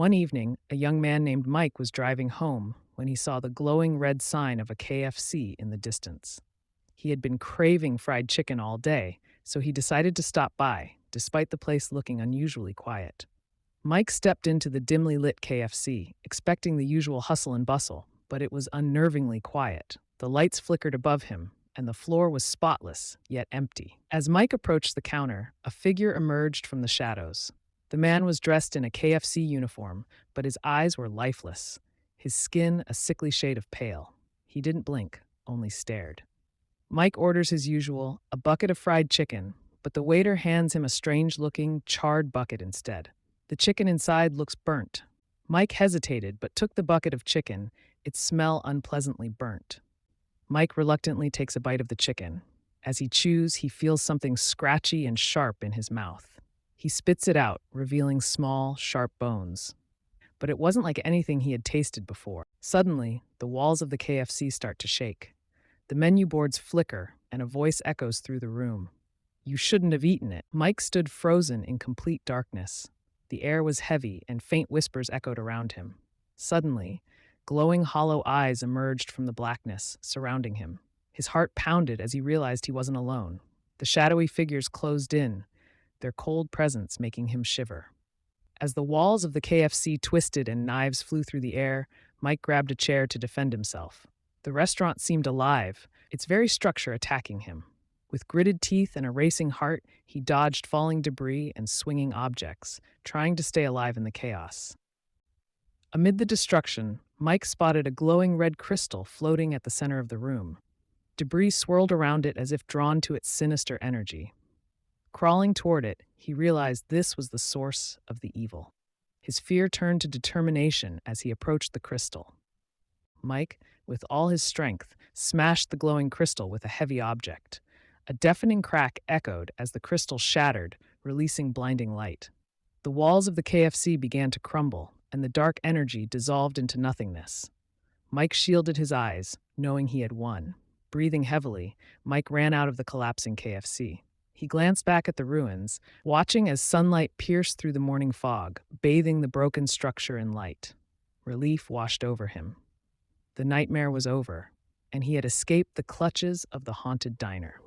One evening, a young man named Mike was driving home when he saw the glowing red sign of a KFC in the distance. He had been craving fried chicken all day, so he decided to stop by, despite the place looking unusually quiet. Mike stepped into the dimly lit KFC, expecting the usual hustle and bustle, but it was unnervingly quiet. The lights flickered above him, and the floor was spotless, yet empty. As Mike approached the counter, a figure emerged from the shadows. The man was dressed in a KFC uniform, but his eyes were lifeless, his skin a sickly shade of pale. He didn't blink, only stared. Mike orders his usual, a bucket of fried chicken, but the waiter hands him a strange-looking, charred bucket instead. The chicken inside looks burnt. Mike hesitated, but took the bucket of chicken, its smell unpleasantly burnt. Mike reluctantly takes a bite of the chicken. As he chews, he feels something scratchy and sharp in his mouth. He spits it out, revealing small, sharp bones. But it wasn't like anything he had tasted before. Suddenly, the walls of the KFC start to shake. The menu boards flicker, and a voice echoes through the room. "You shouldn't have eaten it." Mike stood frozen in complete darkness. The air was heavy, and faint whispers echoed around him. Suddenly, glowing hollow eyes emerged from the blackness surrounding him. His heart pounded as he realized he wasn't alone. The shadowy figures closed in, their cold presence making him shiver. As the walls of the KFC twisted and knives flew through the air, Mike grabbed a chair to defend himself. The restaurant seemed alive, its very structure attacking him. With gritted teeth and a racing heart, he dodged falling debris and swinging objects, trying to stay alive in the chaos. Amid the destruction, Mike spotted a glowing red crystal floating at the center of the room. Debris swirled around it as if drawn to its sinister energy. Crawling toward it, he realized this was the source of the evil. His fear turned to determination as he approached the crystal. Mike, with all his strength, smashed the glowing crystal with a heavy object. A deafening crack echoed as the crystal shattered, releasing blinding light. The walls of the KFC began to crumble, and the dark energy dissolved into nothingness. Mike shielded his eyes, knowing he had won. Breathing heavily, Mike ran out of the collapsing KFC. He glanced back at the ruins, watching as sunlight pierced through the morning fog, bathing the broken structure in light. Relief washed over him. The nightmare was over, and he had escaped the clutches of the haunted diner.